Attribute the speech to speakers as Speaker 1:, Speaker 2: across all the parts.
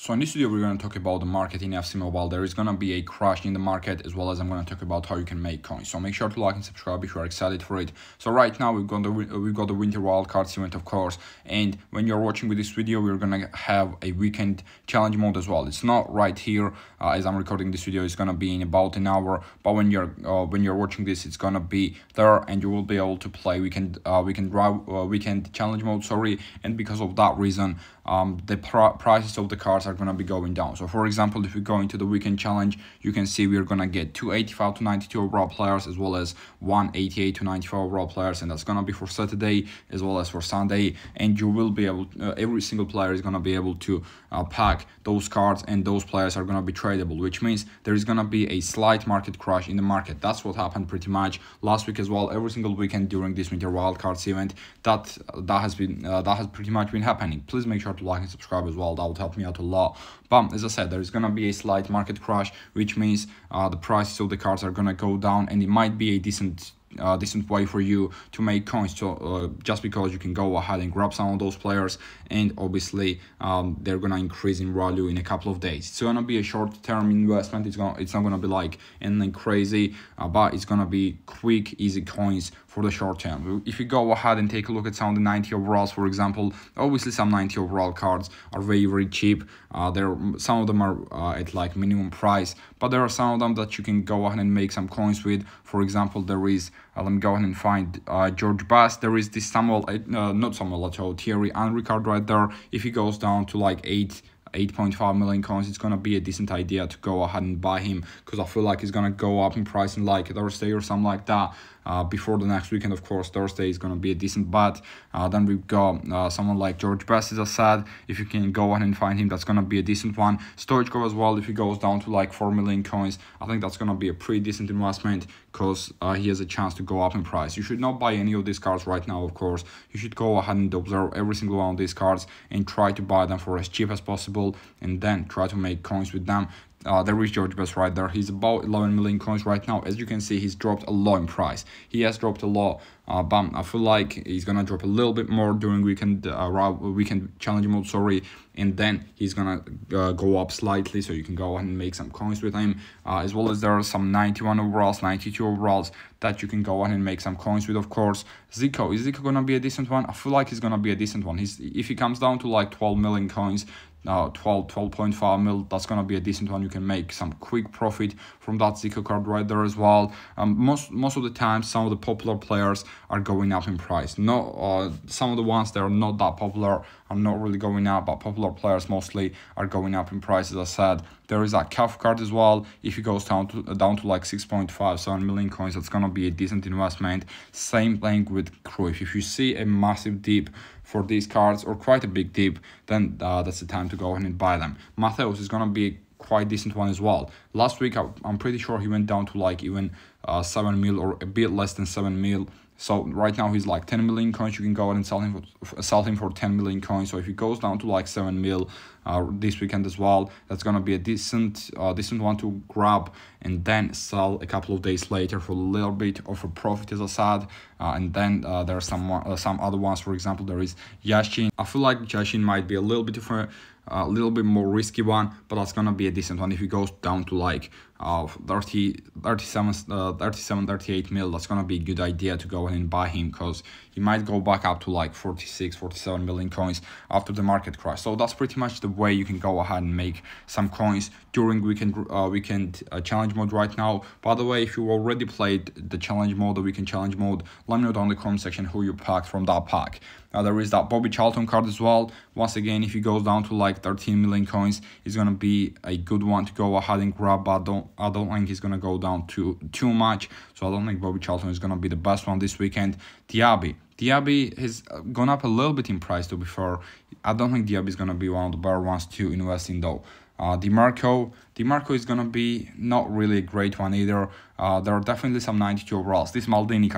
Speaker 1: So in this video, we're going to talk about the market in FC Mobile. There is going to be a crash in the market, as well as I'm going to talk about how you can make coins. So make sure to like and subscribe if you are excited for it. So right now we've got the winter wildcards event, of course. And when you're watching with this video, we're going to have a weekend challenge mode as well. It's not right here as I'm recording this video. It's going to be in about an hour. But when you're watching this, it's going to be there, and you will be able to play weekend challenge mode. Sorry, and because of that reason, the prices of the cards are going to be going down. So for example, if we go into the weekend challenge, you can see we're going to get 285 to 92 overall players, as well as 188 to 95 overall players, and that's going to be for Saturday as well as for Sunday. And you will be able every single player is going to be able to pack those cards, and those players are going to be tradable, which means there is going to be a slight market crash in the market. That's what happened pretty much last week as well. Every single weekend during this winter wildcards event, that has pretty much been happening. Please make sure to like and subscribe as well. That would help me out a lot. But as I said, there is going to be a slight market crash, which means the prices of the cards are going to go down, and it might be a decent way for you to make coins. So just because you can go ahead and grab some of those players, and obviously they're gonna increase in value in a couple of days. It's gonna be a short-term investment. It's not gonna be like anything crazy, but it's gonna be quick, easy coins for the short term. If you go ahead and take a look at some of the 90 overalls, for example, obviously some 90 overall cards are very cheap. Some of them are at like minimum price, but there are some of them that you can go ahead and make some coins with. For example, there is let me go ahead and find George Bass. There is this not Samuel Eto'o, Thierry Henry card right there. If he goes down to like 8.5 million coins, it's gonna be a decent idea to go ahead and buy him, because I feel like he's gonna go up in price in like Thursday or something like that. Before the next weekend, of course, Thursday is gonna be a decent bet. Then we've got someone like George Best, as I said. If you can go ahead and find him, that's gonna be a decent one. Stoichkov as well. If he goes down to like 4 million coins, I think that's gonna be a pretty decent investment, because he has a chance to go up in price. You should not buy any of these cards right now, of course. You should go ahead and observe every single one of these cards and try to buy them for as cheap as possible, and then try to make coins with them. There is George Best right there. He's about 11 million coins right now. As you can see, he's dropped a lot in price. He has dropped a lot, but I feel like he's gonna drop a little bit more during weekend challenge mode, sorry, and then he's gonna go up slightly, so you can go ahead and make some coins with him. As well as there are some 91 overalls, 92 overalls that you can go ahead and make some coins with, of course. Zico, is Zico gonna be a decent one? I feel like he's gonna be a decent one. If he comes down to like 12 million coins, 12.5 mil, that's gonna be a decent one. You can make some quick profit from that Zico card right there as well. Most of the time, some of the popular players are going up in price. Some of the ones that are not that popular are not really going up, but popular players mostly are going up in price. As I said, there is a CAF card as well. If it goes down to like 6.57 million coins, that's gonna be a decent investment. Same thing with Cruyff. If you see a massive dip for these cards, or quite a big dip, then that's the time to go ahead and buy them. Mateos is gonna be quite decent one as well. Last week, I'm pretty sure he went down to like even 7 mil, or a bit less than 7 mil. So right now he's like 10 million coins. You can go ahead and sell him for 10 million coins. So if he goes down to like 7 mil this weekend as well, that's gonna be a decent one to grab, and then sell a couple of days later for a little bit of a profit, as I said. And then there are some other ones. For example, there is Yashin. I feel like Yashin might be a little bit of a little bit more risky one, but that's gonna be a decent one. If he goes down to like 38 mil, that's gonna be a good idea to go ahead and buy him, because he might go back up to like 47 million coins after the market crash. So that's pretty much the way you can go ahead and make some coins during weekend challenge mode right now. By the way, if you already played the challenge mode, the weekend challenge mode, let me know down in the comment section who you packed from that pack. There is that Bobby Charlton card as well. Once again, if he goes down to like 13 million coins, it's gonna be a good one to go ahead and grab, but I don't think he's gonna go down too much. So I don't think Bobby Charlton is gonna be the best one this weekend. Diaby has gone up a little bit in price, to be fair. I don't think Diaby is gonna be one of the better ones to invest in though. DiMarco is gonna be not really a great one either. There are definitely some 92 overalls. This Maldini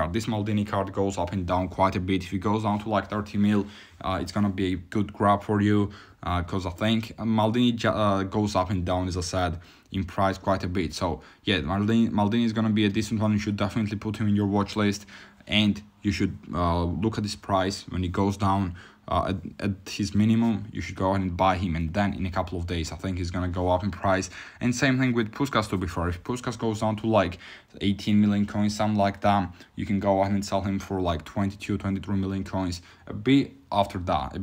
Speaker 1: card goes up and down quite a bit. If it goes down to like 30 mil, it's gonna be a good grab for you, because I think Maldini goes up and down, as I said, in price quite a bit. So yeah, Maldini is gonna be a decent one. You should definitely put him in your watch list, and you should look at this price when it goes down. at his minimum, you should go ahead and buy him, and then in a couple of days I think he's gonna go up in price. And same thing with Puskas, to be fair. If Puskas goes down to like 18 million coins, something like that, you can go ahead and sell him for like 22, 23 million coins a bit after that.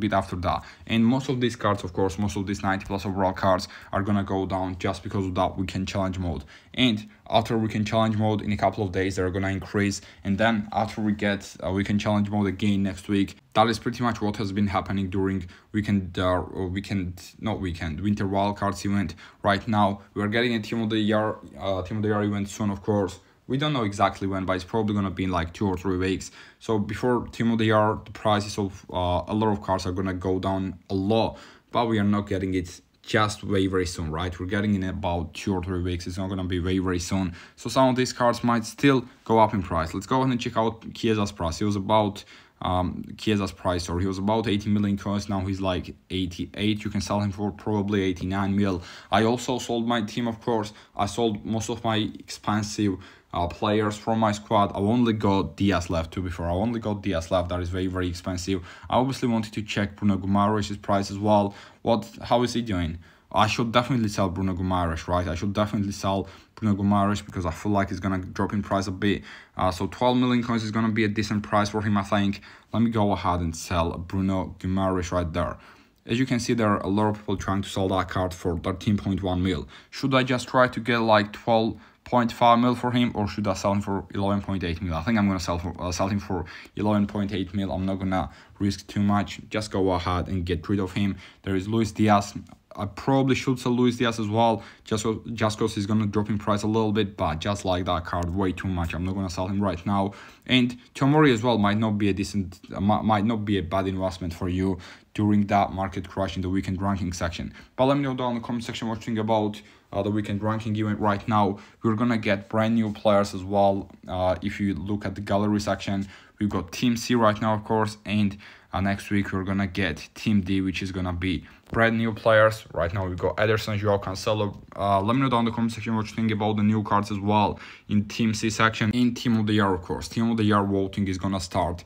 Speaker 1: And most of these cards, of course, most of these 90 plus overall cards are gonna go down just because of that weekend challenge mode. And after weekend challenge mode, in a couple of days they're gonna increase, and then after we get weekend challenge mode again next week, that is pretty much what has been happening during winter wildcards event. Right now we are getting a team of the year event soon, of course. We don't know exactly when, but it's probably gonna be in like 2 or 3 weeks. So before team of the year, the prices of a lot of cards are gonna go down a lot, but we are not getting it just very soon, right? We're getting in about 2 or 3 weeks. It's not gonna be very soon. So some of these cards might still go up in price. Let's go ahead and check out Chiesa's price. He was about he was about 80 million coins. Now he's like 88. You can sell him for probably 89 mil. I also sold my team, of course. I sold most of my expensive players from my squad. I only got Diaz left, to be fair. I only got Diaz left. That is very expensive. I obviously wanted to check Bruno Guimaraes' price as well. How is he doing? I should definitely sell Bruno Guimaraes, right? I should definitely sell Bruno Guimaraes because I feel like he's gonna drop in price a bit. So 12 million coins is gonna be a decent price for him, I think. Let me go ahead and sell Bruno Guimaraes right there. As you can see, there are a lot of people trying to sell that card for 13.1 mil. Should I just try to get like 12.5 mil for him, or should I sell him for 11.8 mil? I think I'm gonna sell him for 11.8 mil. I'm not gonna risk too much. Just go ahead and get rid of him. There is Luis Diaz. I probably should sell Luis Diaz as well, just because he's gonna drop in price a little bit, but just like that card way too much, I'm not gonna sell him right now. And Tomori as well might not be a bad investment for you during that market crash in the weekend ranking section. But let me know down in the comment section what you think about the weekend ranking event right now. We're gonna get brand new players as well. If you look at the gallery section, we've got Team C right now, of course, and next week we're gonna get Team D, which is gonna be brand new players. Right now we've got Ederson, Joao Cancelo. Let me know down in the comment section what you think about the new cards as well in Team C section. In Team of the Year, of course, Team of the Year voting is gonna start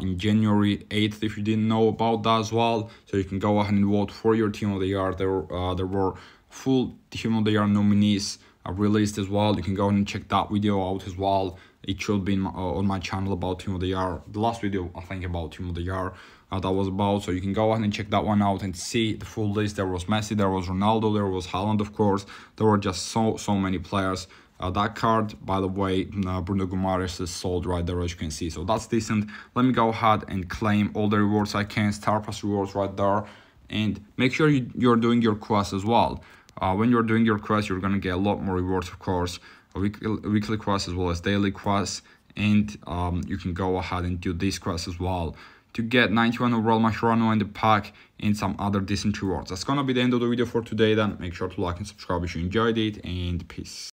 Speaker 1: in January 8th, if you didn't know about that as well. So you can go ahead and vote for your Team of the Year. There were full Team of the Year nominees released as well. You can go ahead and check that video out as well. It should be on my channel about Team of the Year. The last video, I think, about Team of the Year that was about. So you can go ahead and check that one out and see the full list. There was Messi, there was Ronaldo, there was Haaland, of course. There were just so many players. That card, by the way, Bruno Guimaraes is sold right there, as you can see. So that's decent. Let me go ahead and claim all the rewards I can. Star Pass rewards right there. And make sure you're doing your quest as well. When you're doing your quest, you're going to get a lot more rewards, of course. Weekly quests as well as daily quests. And you can go ahead and do these quests as well to get 91 overall Mascherano in the pack and some other decent rewards. That's going to be the end of the video for today then. Make sure to like and subscribe if you enjoyed it, and peace.